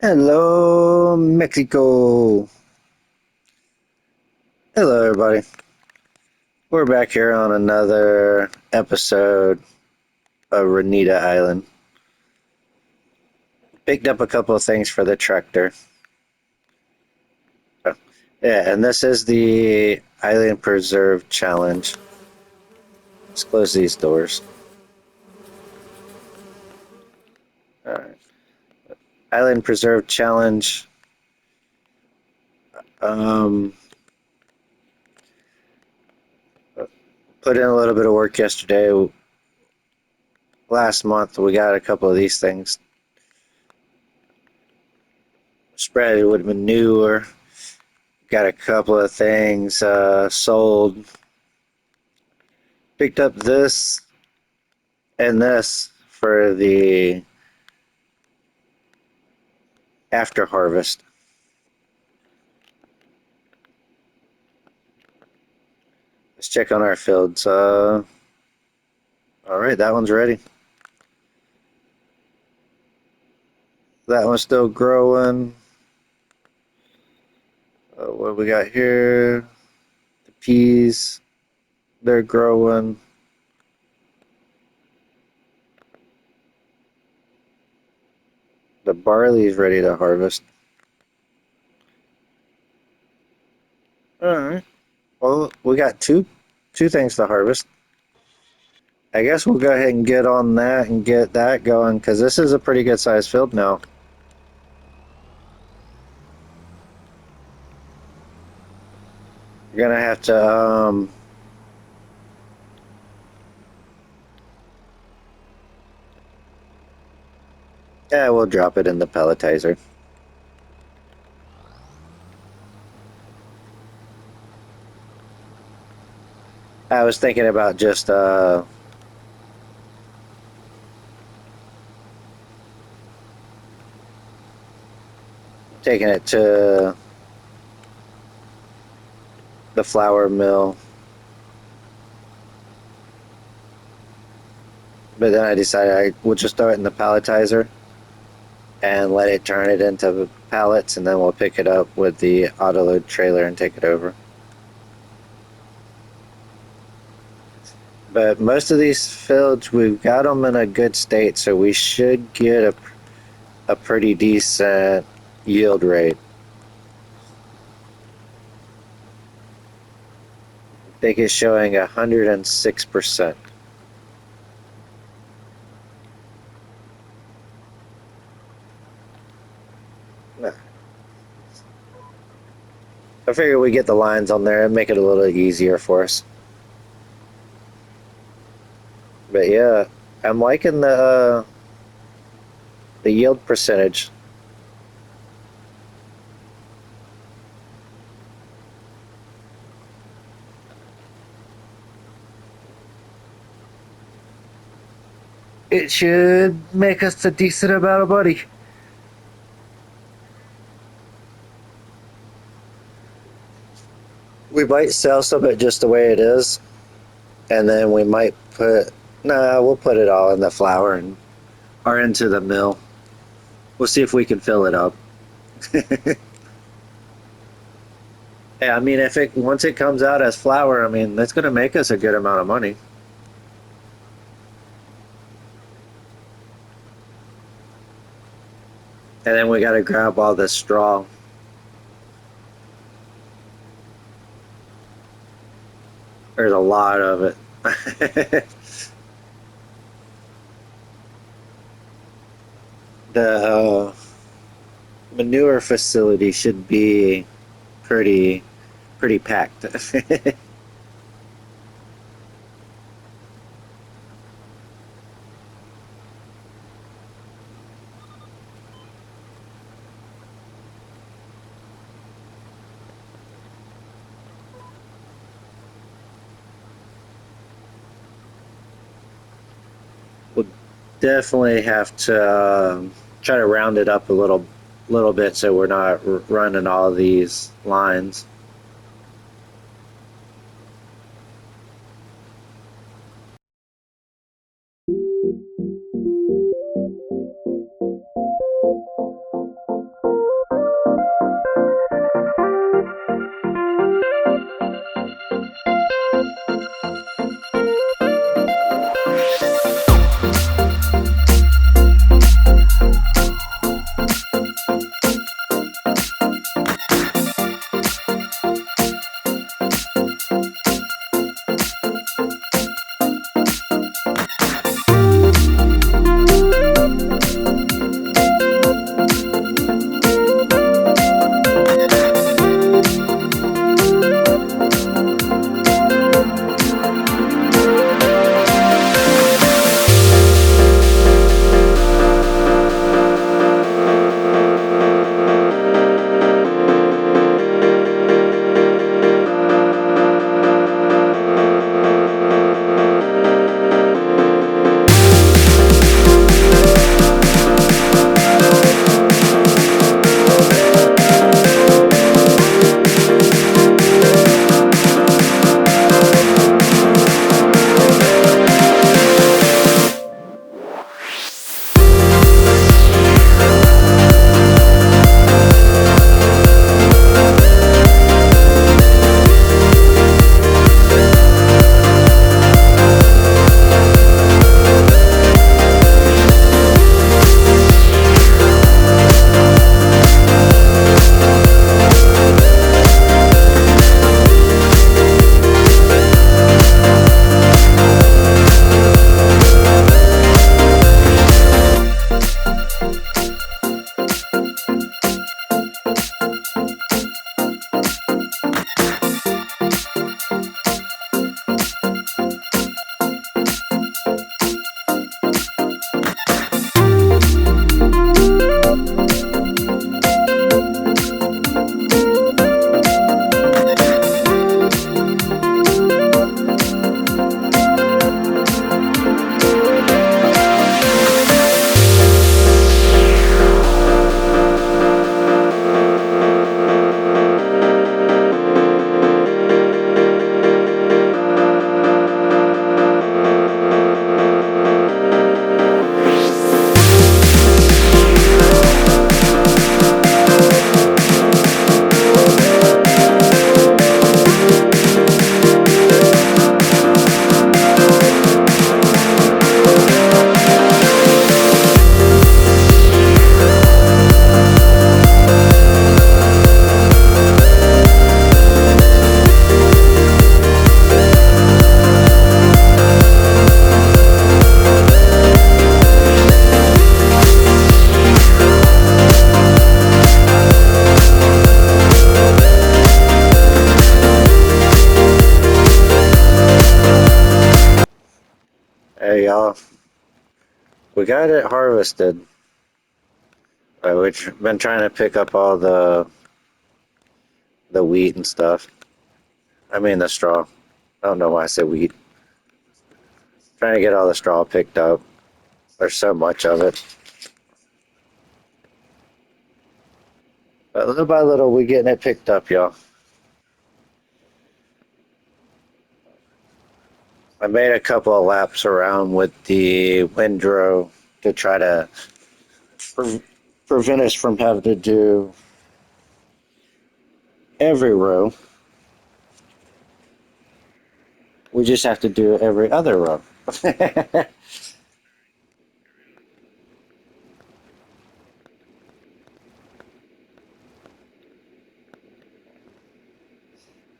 Hello, Mexico. Hello, everybody. We're back here on another episode of Renita Island. Picked up a couple of things for the tractor. Oh, yeah, and this is the Island Preserve Challenge. Let's close these doors. All right. Island Preserve Challenge. Um, Put in a little bit of work yesterday. Last month, we got a couple of these things. Spread it with manure. Got a couple of things sold. Picked up this and this for the after harvest. Let's check on our fields. All right, that one's ready. That one's still growing. What we got here? The peas, they're growing. The barley's ready to harvest. All right. Well, we got two things to harvest. I guess we'll go ahead and get on that and get that going because this is a pretty good sized field now. You're gonna have to yeah, we'll drop it in the pelletizer. I was thinking about just taking it to the flour mill, but then I decided I would just throw it in the palletizer and let it turn it into pallets, and then we'll pick it up with the autoload trailer and take it over. But most of these fields, we've got them in a good state, so we should get a pretty decent yield rate. I think it's showing 106%. I figure we get the lines on there and make it a little easier for us. But yeah, I'm liking the yield percentage. It should make us a decent amount of money. We might sell some of it just the way it is, and then we might we'll put it all in the flour and or into the mill. We'll see if we can fill it up. Yeah, I mean, if it once it comes out as flour, I mean, that's going to make us a good amount of money. And then we got to grab all this straw. There's a lot of it. The manure facility should be pretty packed. We'll definitely have to try to round it up a little bit so we're not running all these lines. y'all. We got it harvested. We've been trying to pick up all the wheat and stuff. I mean the straw. I don't know why I said wheat. Trying to get all the straw picked up. There's so much of it. But little by little, we're getting it picked up, y'all. I made a couple of laps around with the windrow to try to prevent us from having to do every row. We just have to do every other row.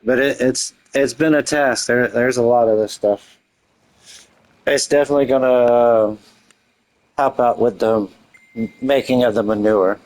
But it's been a task. There's a lot of this stuff. It's definitely gonna help out with the making of the manure.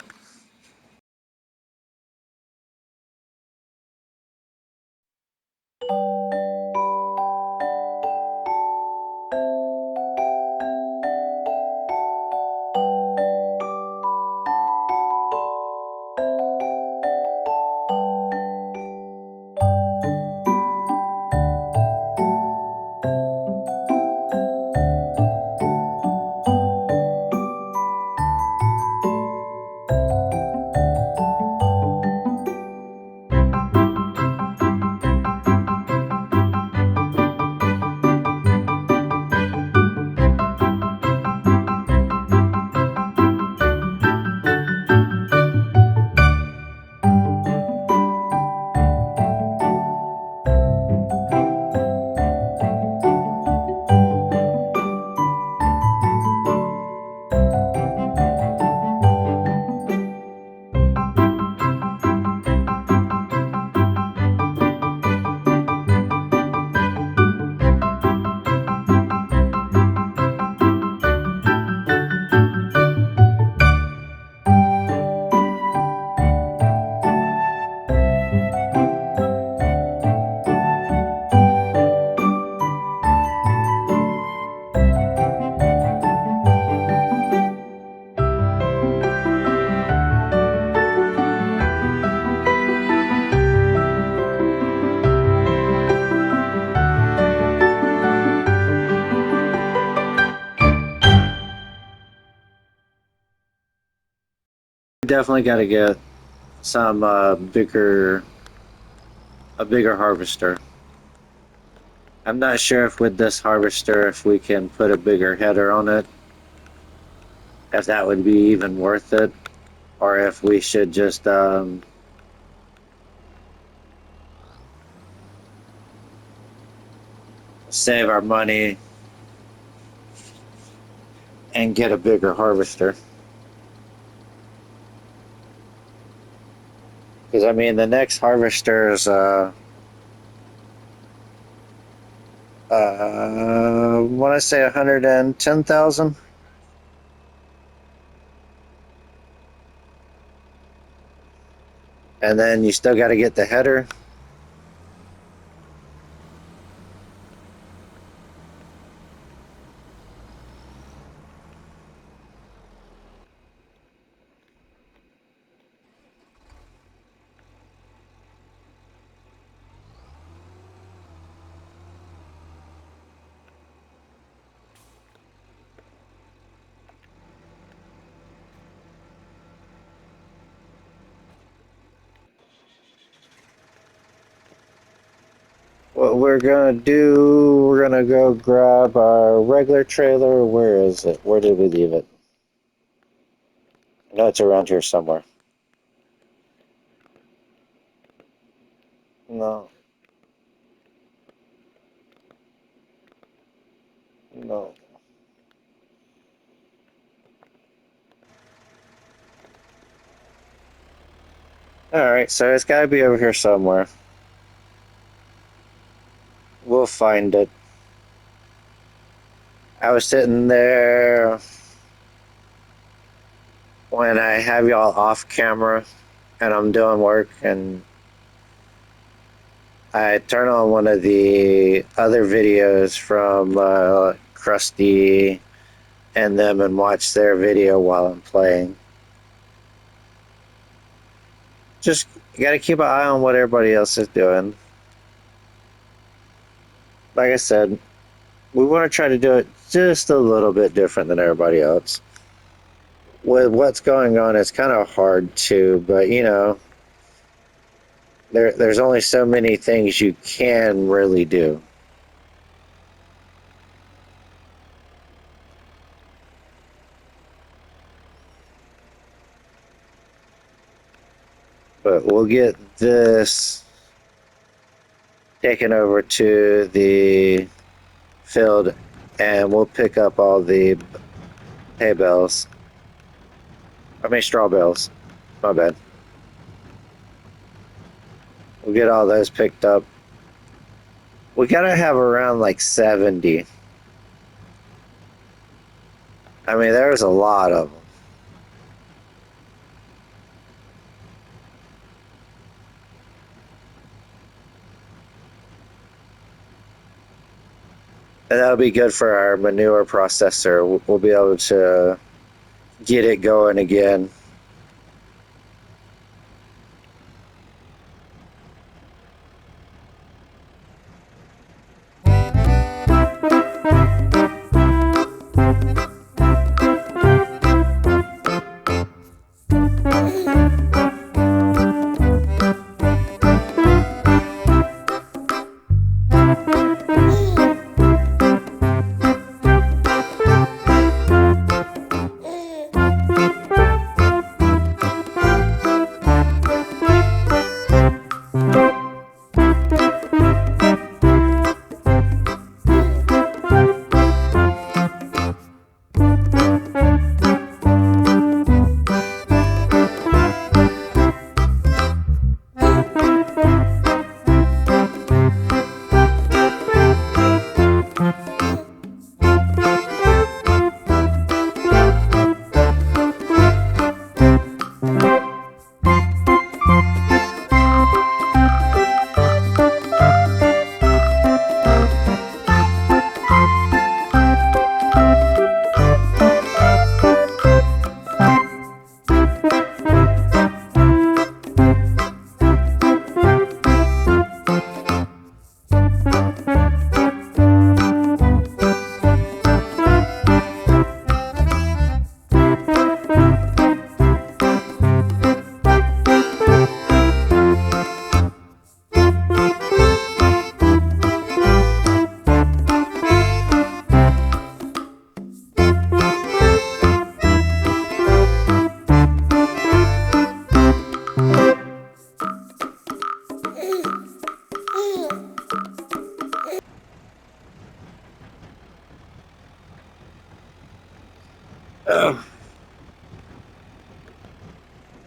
Definitely got to get some a bigger harvester. I'm not sure if with this harvester if we can put a bigger header on it, if that would be even worth it, or if we should just save our money and get a bigger harvester. Because I mean, the next harvester is want to say 110,000. And then you still got to get the header. What we're gonna do, we're gonna go grab our regular trailer. Where is it? Where did we leave it? I know it's around here somewhere. No, no. Alright, so it's gotta be over here somewhere. We'll find it. I was sitting there when I have y'all off camera and I'm doing work, and I turn on one of the other videos from Krusty and them and watch their video while I'm playing. Just gotta keep an eye on what everybody else is doing. Like I said, we want to try to do it just a little bit different than everybody else. With what's going on, it's kind of hard to, but you know, there's only so many things you can really do. But we'll get this taken over to the field and we'll pick up all the hay bales. I mean, straw bales. My bad. We'll get all those picked up. We gotta have around like 70. I mean, there's a lot of them. And that'll be good for our manure processor. We'll be able to get it going again.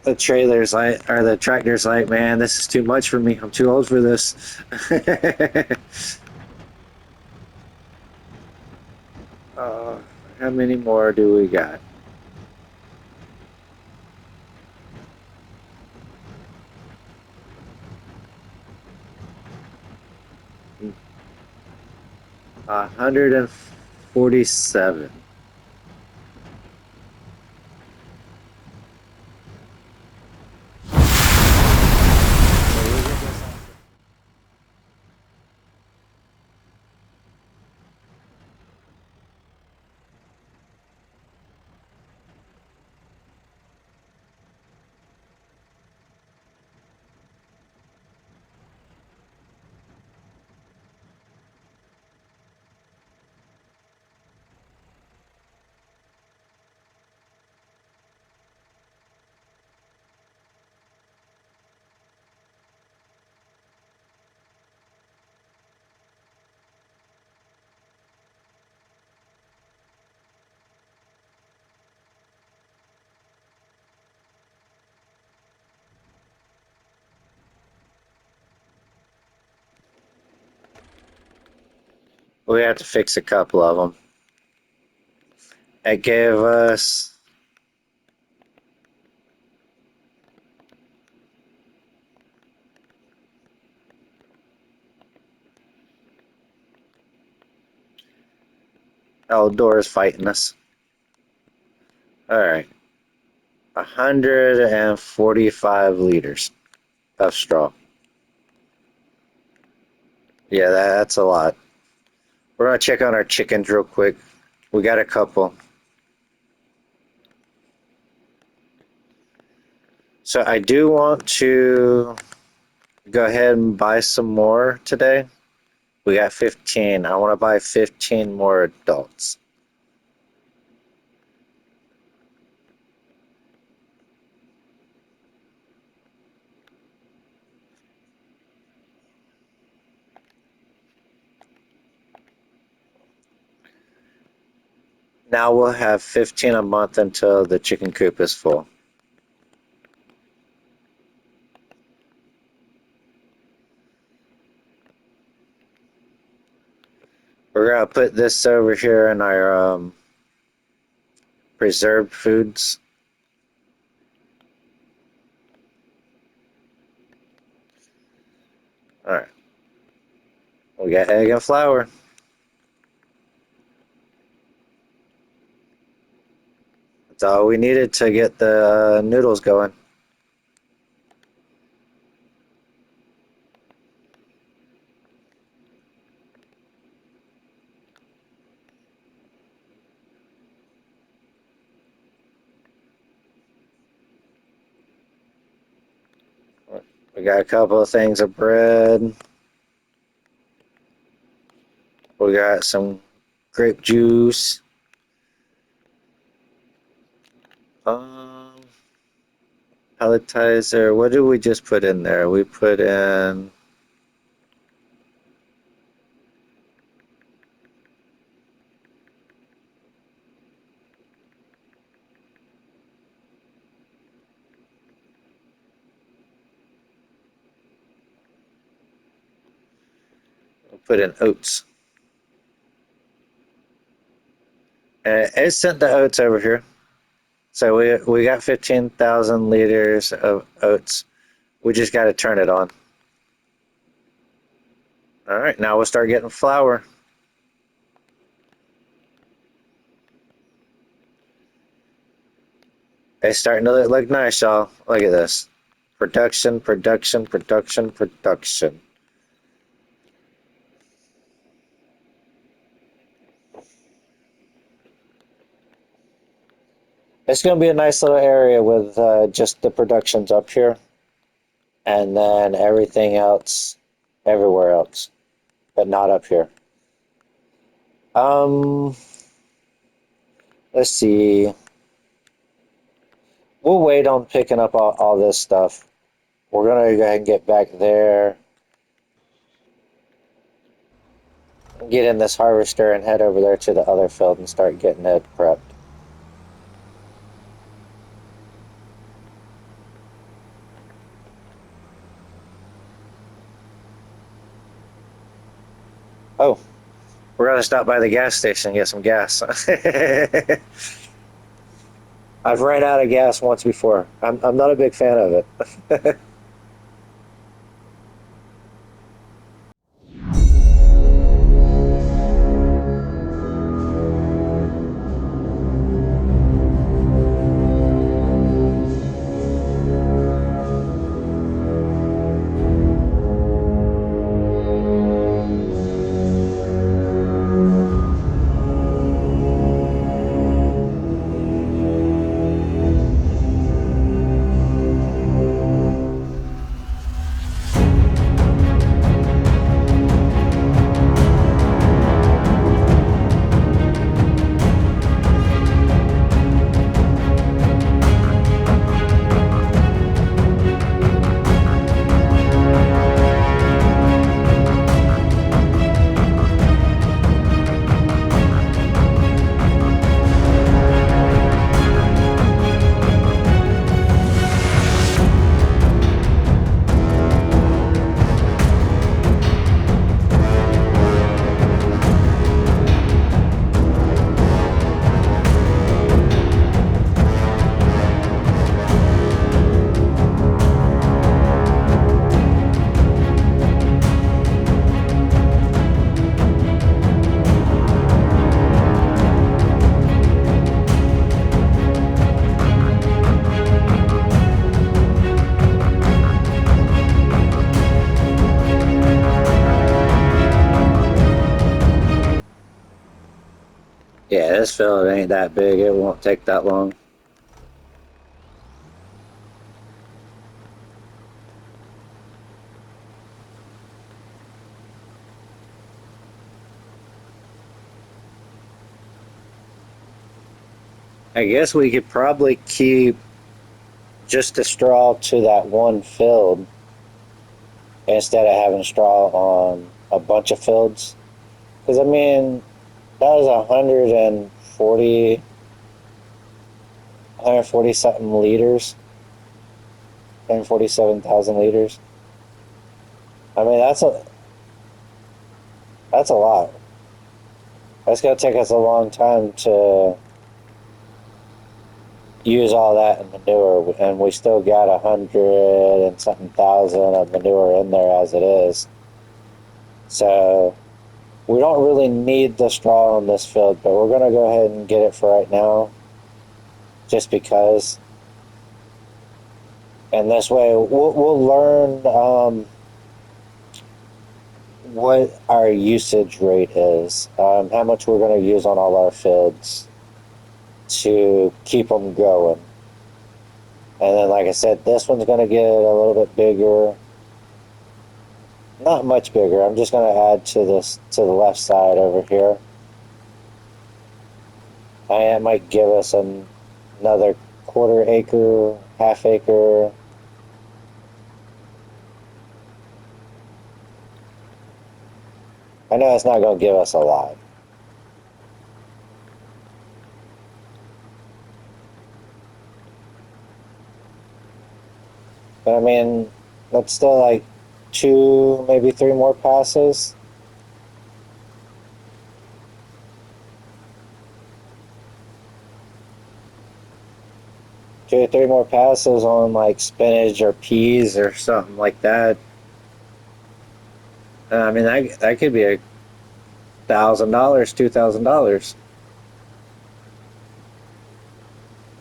The trailer's like, or the tractor's like, man, this is too much for me. I'm too old for this. uh, how many more do we got? Mm, 147. We have to fix a couple of them. It gave us Outdoors fighting us. All right. 145 liters of straw. Yeah, that's a lot. We're gonna check on our chickens real quick. We got a couple. So I do want to go ahead and buy some more today. We got 15. I want to buy 15 more adults. Now we'll have 15 a month until the chicken coop is full. We're gonna put this over here in our preserved foods. All right. We got egg and flour. That's all we needed to get the noodles going. We got a couple of things of bread. We got some grape juice. Um, Pelletizer. What did we just put in there? We put in. We put in oats. And it sent the oats over here. So we got 15,000 liters of oats. We just got to turn it on. All right, now we'll start getting flour. It's starting to look nice, y'all. Look at this. Production, production, production, production. It's going to be a nice little area with just the productions up here and then everything else everywhere else, but not up here. Um, let's see. We'll wait on picking up all this stuff. We're going to go ahead and get back there, get in this harvester and head over there to the other field and start getting it prepped. Oh, we're going to stop by the gas station and get some gas. I've ran out of gas once before. I'm not a big fan of it. this field ain't that big. It won't take that long. I guess we could probably keep just the straw to that one field instead of having straw on a bunch of fields. Because I mean, that was 140 something liters, 147,000 liters. I mean, that's a lot. That's gonna take us a long time to use all that in manure, and we still got 100 and something thousand of manure in there as it is. So we don't really need the straw on this field, but we're gonna go ahead and get it for right now, just because. And this way, we'll learn what our usage rate is, how much we're going to use on all our fields to keep them going. And then, like I said, this one's going to get a little bit bigger. Not much bigger. I'm just going to add to this to the left side over here. It might give us another quarter acre, half acre. I know it's not going to give us a lot. But I mean, that's still like 2, maybe 3 more passes. 2 or 3 more passes on like spinach or peas or something like that. I mean, that could be $1,000, $2,000,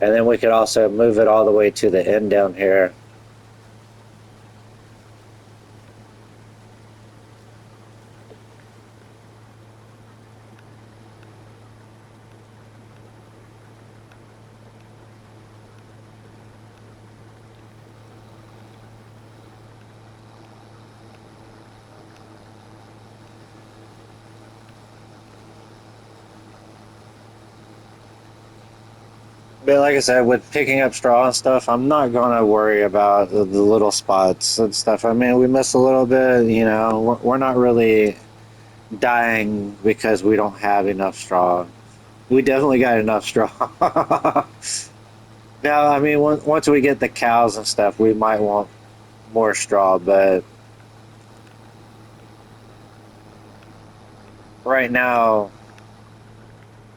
and then we could also move it all the way to the end down here. But like I said, with picking up straw and stuff, I'm not gonna worry about the little spots and stuff. I mean, we miss a little bit, you know. We're not really dying because we don't have enough straw. We definitely got enough straw. Now, I mean, once we get the cows and stuff, we might want more straw, but right now,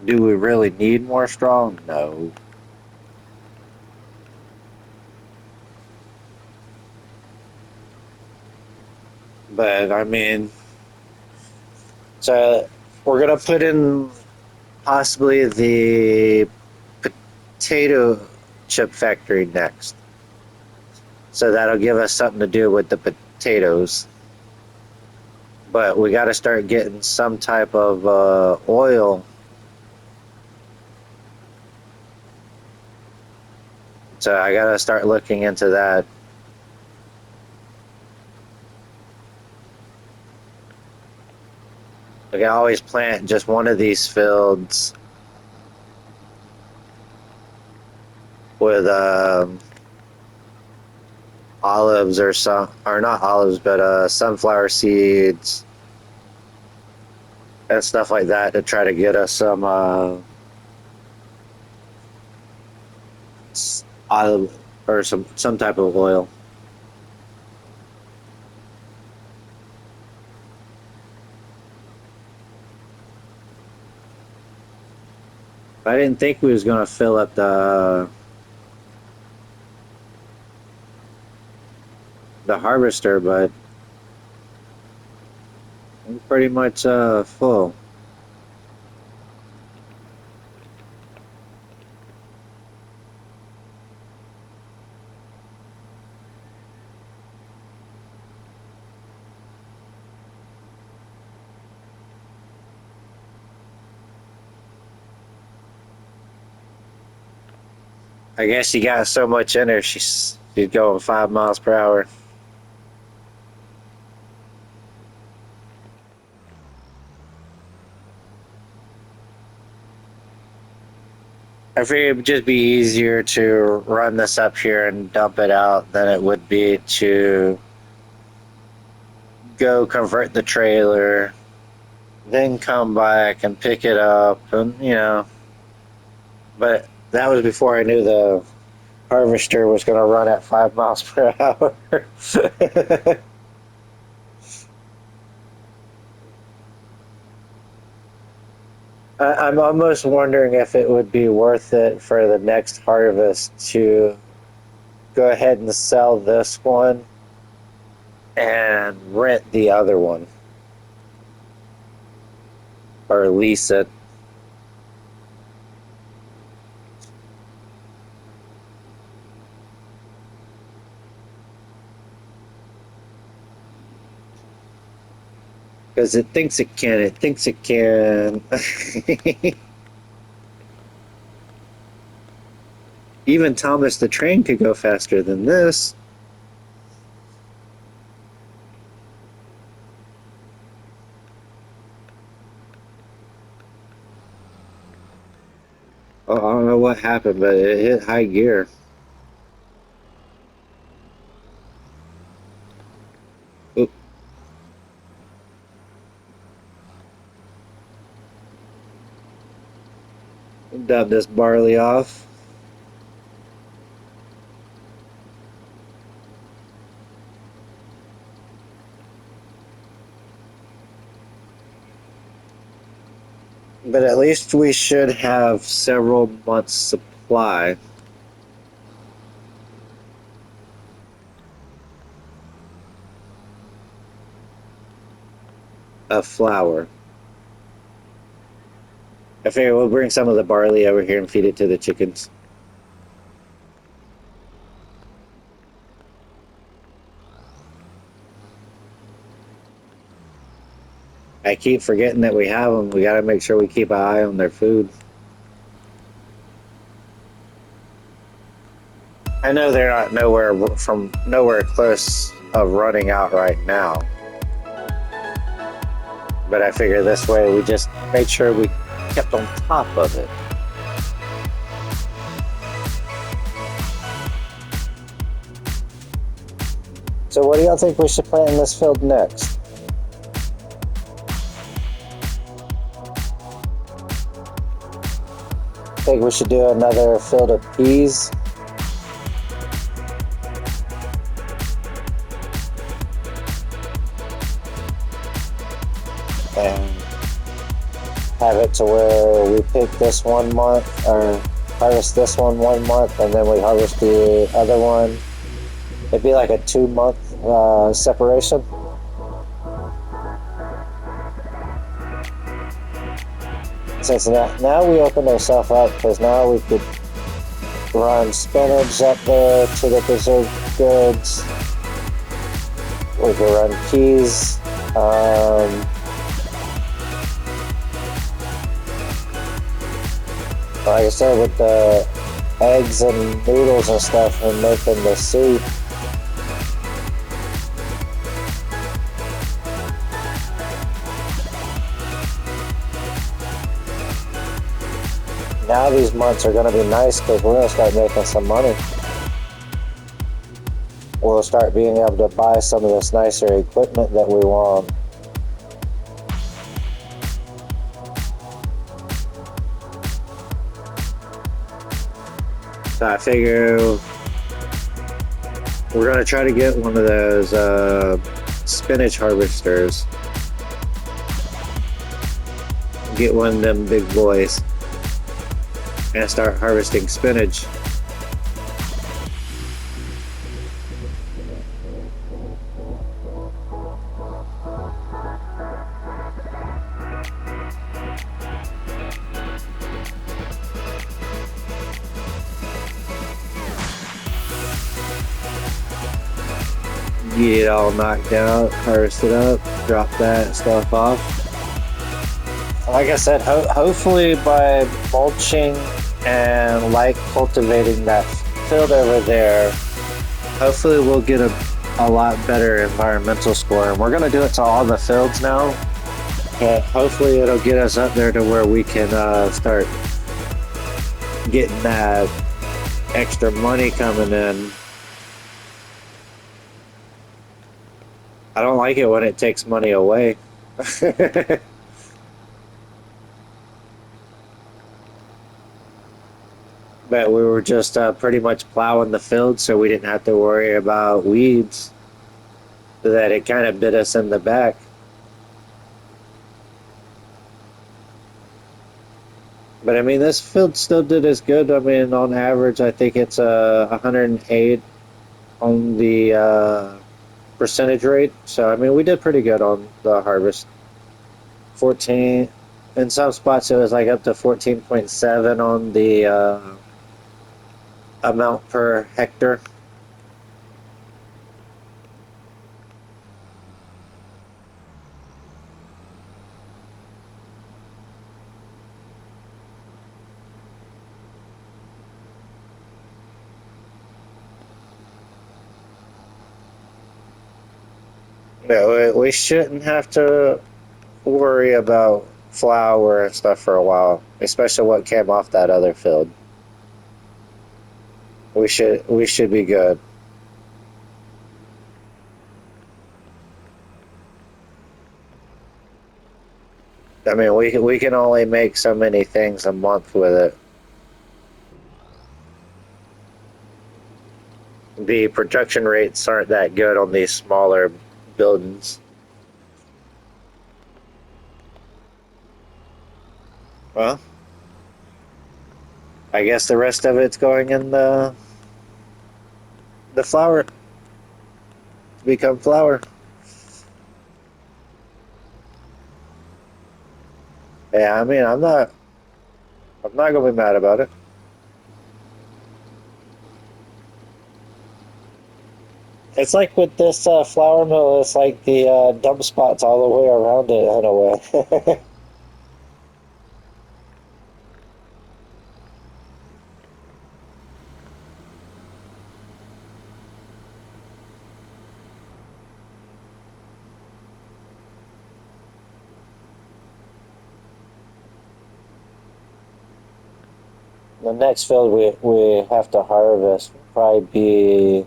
do we really need more straw? No. But I mean, so we're gonna put in possibly the potato chip factory next. So that'll give us something to do with the potatoes. But we got to start getting some type of oil. So I got to start looking into that. I can always plant just one of these fields with olives or not olives, but sunflower seeds and stuff like that to try to get us some olive or some type of oil. I didn't think we was gonna fill up the harvester, but I'm pretty much full. I guess she got so much in her, she's going 5 miles per hour. I figured it would just be easier to run this up here and dump it out than it would be to go convert the trailer, then come back and pick it up, and But that was before I knew the harvester was going to run at 5 miles per hour. I'm almost wondering if it would be worth it for the next harvest to go ahead and sell this one and rent the other one or lease it. Because it thinks it can. It thinks it can. Even Thomas the Train could go faster than this. Oh, I don't know what happened, but it hit high gear. Oop. Dub this barley off. But at least we should have several months supply of flour. I figure we'll bring some of the barley over here and feed it to the chickens. I keep forgetting that we have them. We got to make sure we keep an eye on their food. I know they're not nowhere close of running out right now. But I figure this way we just made sure we kept on top of it. So what do y'all think we should plant in this field next? Think we should do another field of peas? And have it to where we pick this 1 month or harvest this one 1 month and then we harvest the other one. It'd be like a 2 month separation. Since now we opened ourselves up because now we could run spinach up there to the preserved goods. We could run peas. Like I said, with the eggs and noodles and stuff and making the soup. Now these months are going to be nice because we're going to start making some money. We'll start being able to buy some of this nicer equipment that we want. So I figure we're going to try to get one of those spinach harvesters. Get one of them big boys and start harvesting spinach. Get it all knocked out, harvest it up, drop that stuff off. Like I said, hopefully by mulching and like cultivating that field over there, hopefully we'll get a lot better environmental score. And we're going to do it to all the fields now. And hopefully it'll get us up there to where we can start getting that extra money coming in. I don't like it when it takes money away. But we were just pretty much plowing the field so we didn't have to worry about weeds. So that it kind of bit us in the back. But I mean, this field still did as good. I mean, on average, I think it's 108 on the percentage rate. So I mean, we did pretty good on the harvest. 14 in some spots it was like up to 14.7 on the amount per hectare. No, we shouldn't have to worry about flour and stuff for a while, especially what came off that other field. We should be good. I mean, we can only make so many things a month with it. The production rates aren't that good on these smaller buildings. Well, I guess the rest of it's going in the flour to become flour. Yeah, I mean, I'm not gonna be mad about it. It's like with this flour mill, it's like the dump spots all the way around it in a way. The next field we have to harvest will probably be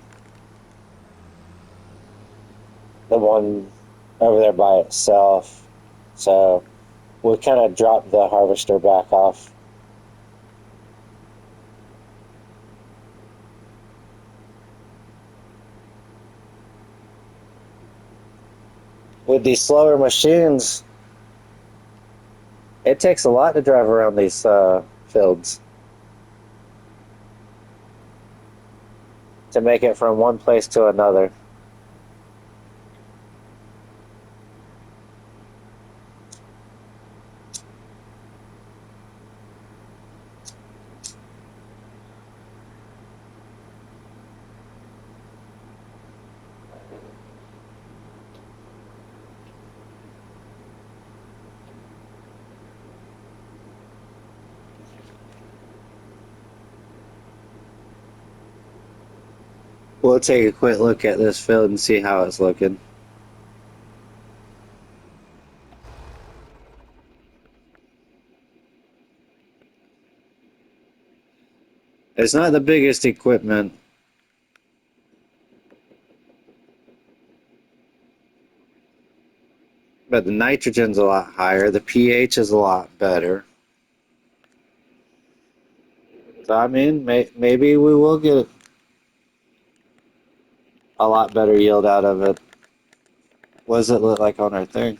the one over there by itself. So we kind of dropped the harvester back off. With these slower machines, it takes a lot to drive around these fields to make it from one place to another. We'll take a quick look at this field and see how it's looking. It's not the biggest equipment, but the nitrogen's a lot higher. The pH is a lot better. So I mean, maybe we will get a lot better yield out of it. What does it look like on our thing?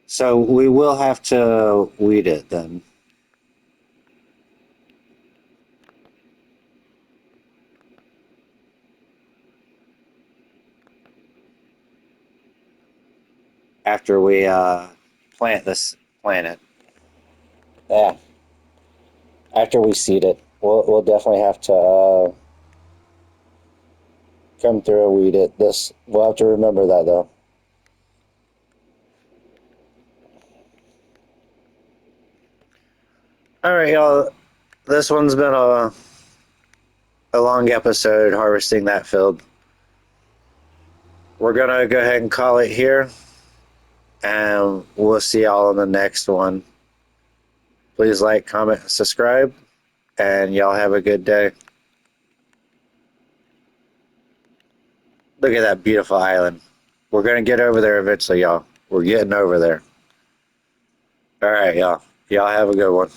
So we will have to weed it then. After we plant it. Yeah, after we seed it, we'll definitely have to come through and weed it. This we'll have to remember that though. All right, y'all. This one's been a long episode harvesting that field. We're gonna go ahead and call it here, and we'll see y'all in the next one. Please like, comment, and subscribe, and y'all have a good day. Look at that beautiful island. We're gonna get over there eventually, y'all. We're getting over there. All right, y'all. Y'all have a good one.